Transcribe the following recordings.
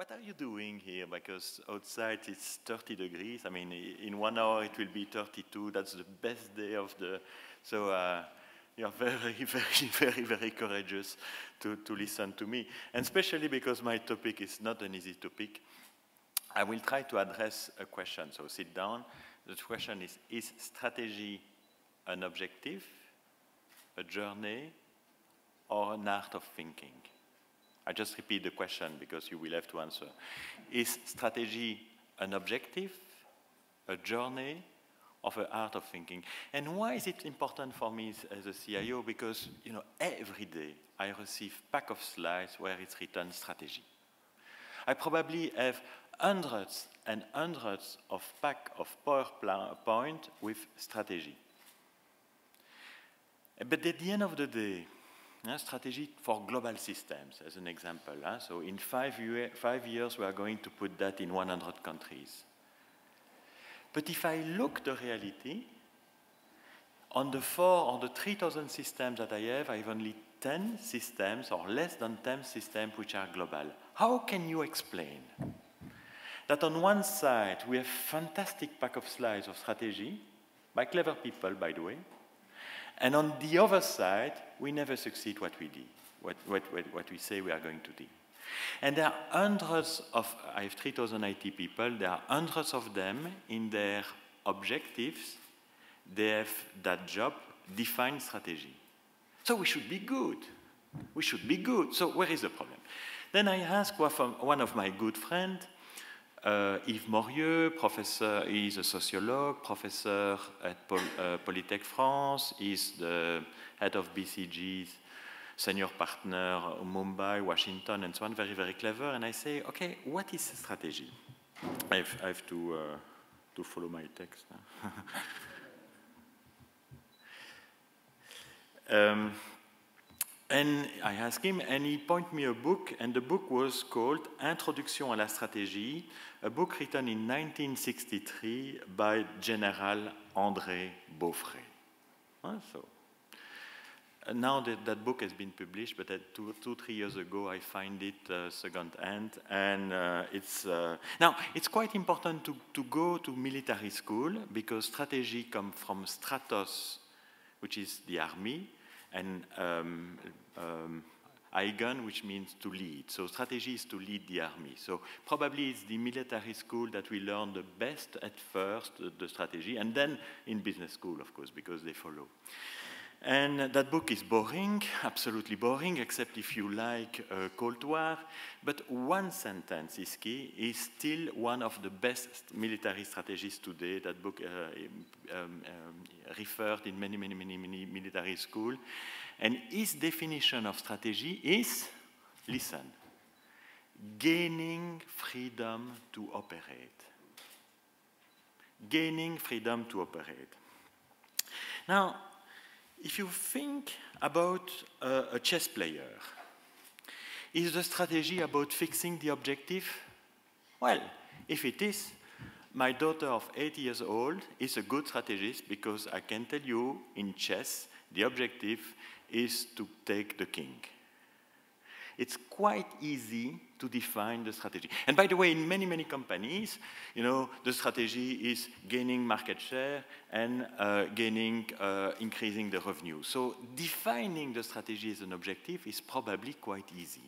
what are you doing here? Because outside it's 30 degrees. I mean, in 1 hour it will be 32. That's the best day of the... So you're very, very, very courageous to listen to me. And especially because my topic is not an easy topic. I will try to address a question. So sit down. The question is strategy an objective, a journey, or an art of thinking? I just repeat the question because you will have to answer. Is strategy an objective, a journey, or the art of thinking? And why is it important for me as a CIO? Because every day I receive a pack of slides where it's written strategy. I probably have hundreds and hundreds of pack of PowerPoint with strategy. But at the end of the day, strategy for global systems, as an example. So in 5 years, we are going to put that in 100 countries. But if I look the reality, on the 3,000 systems that I have only 10 systems, or less than 10 systems, which are global. How can you explain that on one side, we have fantastic pack of slides of strategy, by clever people, by the way, and on the other side, we never succeed what we do, what we say we are going to do. And there are hundreds of, I have 3,000 IT people, there are hundreds of them in their objectives, they have that job, define strategy. So we should be good. We should be good. So where is the problem? Then I asked one of my good friends, Yves Morieux, professor, he's a sociologue, professor at Polytech France, he's the head of BCG's senior partner, Mumbai, Washington, and so on, very, very clever. And I say, okay, what is strategy? I have to follow my text. And I asked him, and he pointed me a book, and the book was called Introduction à la stratégie, a book written in 1963 by General André Beaufret. So now that book has been published, but 2-3 years ago I find it second-hand, and now it's quite important to go to military school because strategy comes from stratos, which is the army, and Eigen, which means to lead. So strategy is to lead the army. So probably it's the military school that we learn the best at first, the strategy, and then in business school, of course, because they follow. And that book is boring, absolutely boring, except if you like Cold War. But one sentence is key, is still one of the best military strategies today. That book referred in many military schools. And his definition of strategy is, listen, gaining freedom to operate. Gaining freedom to operate. Now, if you think about a chess player, is the strategy about fixing the objective? Well, if it is, my daughter of 8 years old is a good strategist because I can tell you in chess, the objective is to take the king. It's quite easy to define the strategy. And by the way, in many companies, the strategy is gaining market share and increasing the revenue. So defining the strategy as an objective is probably quite easy.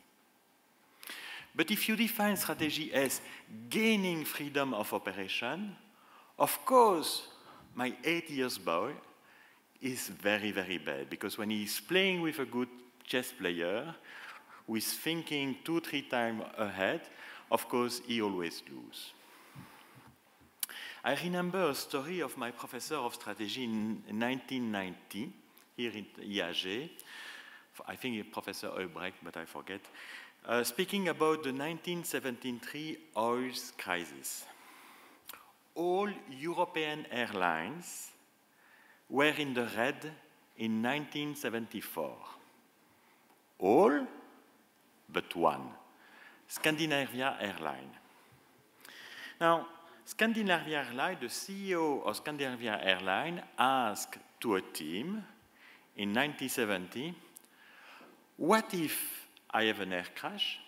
But if you define strategy as gaining freedom of operation, of course, my 8 years boy is very, very bad because when he's playing with a good chess player, who is thinking 2-3 times ahead, of course, he always loses. I remember a story of my professor of strategy in 1990, here in IAG, I think Professor Heubrecht, but I forget, speaking about the 1973 oil crisis. All European airlines were in the red in 1974. All but one, Scandinavia Airlines. Now, Scandinavia Airlines, the CEO of Scandinavia Airlines asked to a team in 1970, what if I have an air crash?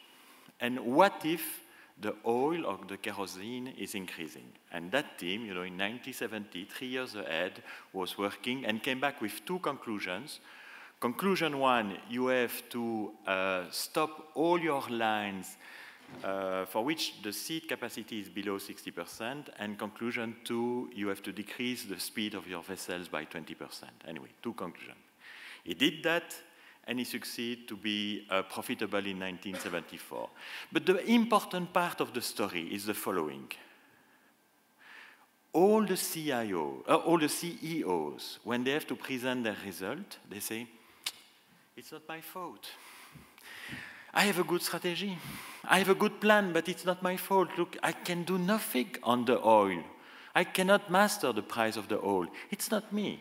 And what if the oil or the kerosene is increasing. And that team, in 1970, 3 years ahead, was working and came back with two conclusions. Conclusion one, you have to stop all your lines for which the seat capacity is below 60%, and conclusion two, you have to decrease the speed of your vessels by 20%. Anyway, two conclusions. He did that, and he succeeded to be profitable in 1974. But the important part of the story is the following. All the CEOs, when they have to present their result, they say, it's not my fault. I have a good strategy. I have a good plan, but it's not my fault. Look, I can do nothing on the oil. I cannot master the price of the oil. It's not me.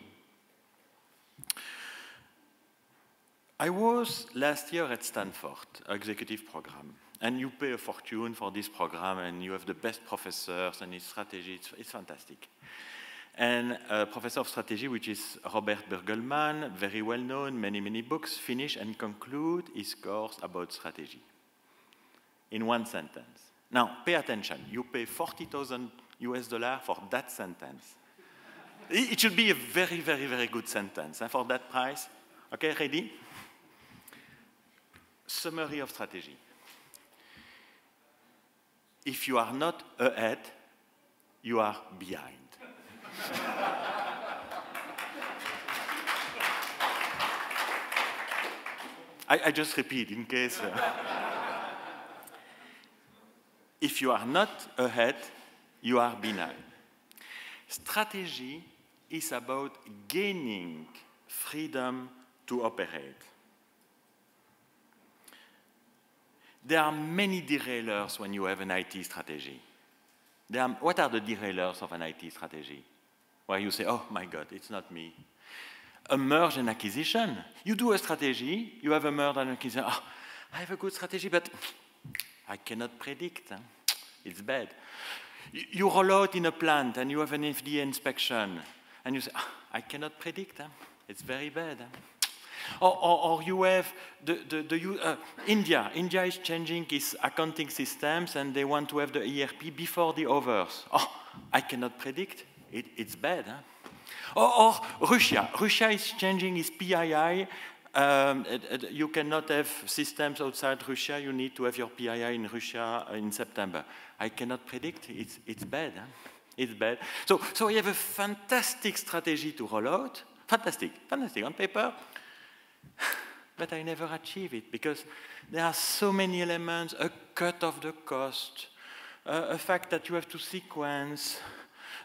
I was last year at Stanford, executive program, and you pay a fortune for this program, and you have the best professors, and it's strategy, it's fantastic. And a professor of strategy, which is Robert Burgelman, very well known, many books, finish and conclude his course about strategy in one sentence. Now, pay attention. You pay $40,000 for that sentence. It should be a very good sentence for that price. Okay, ready? Summary of strategy. If you are not ahead, you are behind. I just repeat in case. If you are not ahead, you are behind. Strategy is about gaining freedom to operate. There are many derailers when you have an IT strategy. What are the derailers of an IT strategy? Where you say, oh my God, it's not me. A merge and acquisition. You do a strategy, you have a merge and acquisition. Oh, I have a good strategy, but I cannot predict. It's bad. You roll out in a plant and you have an FDA inspection, and you say, oh, I cannot predict. It's very bad. Or you have India. India is changing its accounting systems, and they want to have the ERP before the others. Oh, I cannot predict. It's bad. Or Russia. Russia is changing its PII. You cannot have systems outside Russia. You need to have your PII in Russia in September. I cannot predict. It's bad. It's bad. So we have a fantastic strategy to roll out. Fantastic on paper. But I never achieve it because there are so many elements, a cut of the cost, a fact that you have to sequence,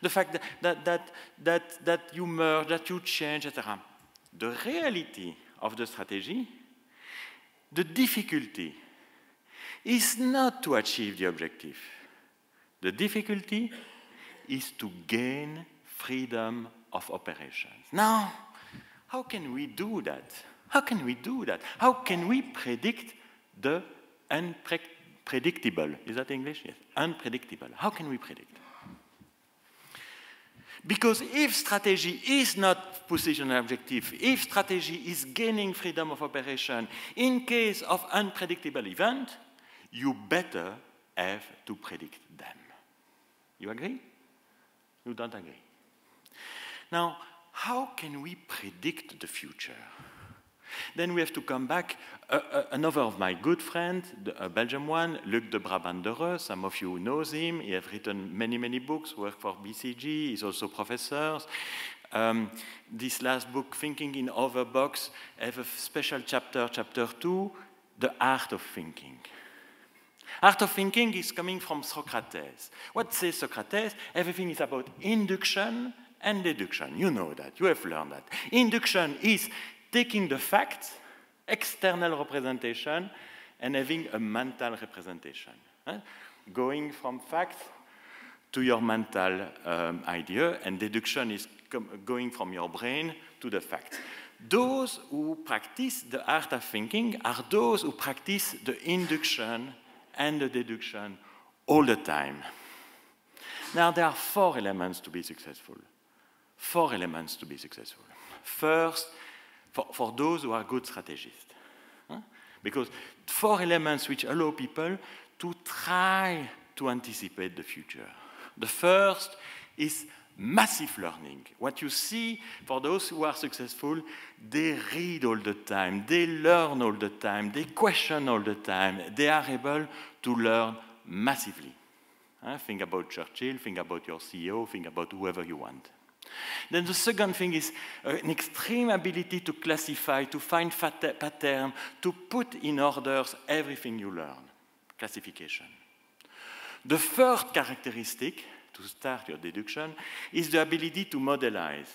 the fact that you merge, that you change, etc. The reality of the strategy, the difficulty is not to achieve the objective. The difficulty is to gain freedom of operations. Now, how can we do that? How can we do that? How can we predict the unpredictable? Is that English? Yes. Unpredictable. How can we predict? Because if strategy is not position objective, if strategy is gaining freedom of operation, in case of unpredictable event, you better have to predict them. You agree? You don't agree? Now, how can we predict the future? Then we have to come back. Another of my good friends, a Belgian one, Luc de Brabandereux, some of you know him. He has written many books, worked for BCG, he's also professor. This last book, Thinking in Other Box, has a special chapter 2, The Art of Thinking. Art of thinking is coming from Socrates. What says Socrates? Everything is about induction and deduction. You know that, you have learned that. Induction is taking the facts, external representation, and having a mental representation. Going from facts to your mental idea, and deduction is going from your brain to the facts. Those who practice the art of thinking are those who practice the induction and the deduction all the time. Now, there are 4 elements to be successful. 4 elements to be successful. First, for those who are good strategists. Because 4 elements which allow people to try to anticipate the future. The first is massive learning. What you see for those who are successful, they read all the time, they learn all the time, they question all the time, they are able to learn massively. Think about Churchill, think about your CEO, think about whoever you want. Then the second thing is an extreme ability to classify, to find patterns, to put in orders everything you learn. Classification. The third characteristic, to start your deduction, is the ability to modelize.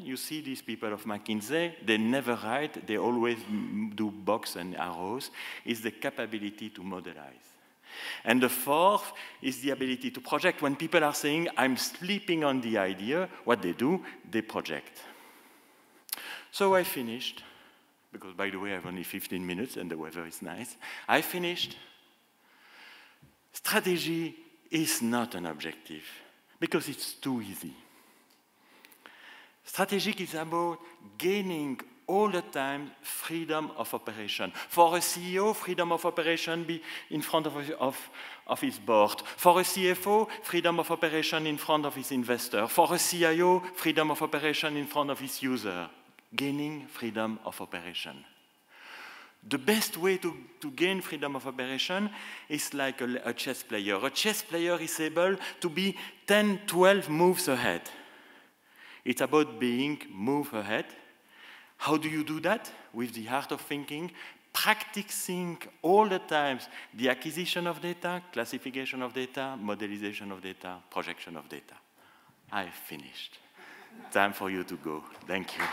You see these people of McKinsey, they never write, they always do box and arrows. It's the capability to modelize. And the fourth is the ability to project. When people are saying, I'm sleeping on the idea, what they do, they project. So I finished, because by the way, I have only 15 minutes and the weather is nice. I finished. Strategy is not an objective, because it's too easy. Strategic is about gaining all the time freedom of operation. For a CEO, freedom of operation be in front of his board. For a CFO, freedom of operation in front of his investor. For a CIO, freedom of operation in front of his user. Gaining freedom of operation. The best way to gain freedom of operation is like a chess player. A chess player is able to be 10, 12 moves ahead. It's about being move ahead. How do you do that? With the art of thinking, practicing all the times the acquisition of data, classification of data, modelization of data, projection of data. I finished. Time for you to go. Thank you.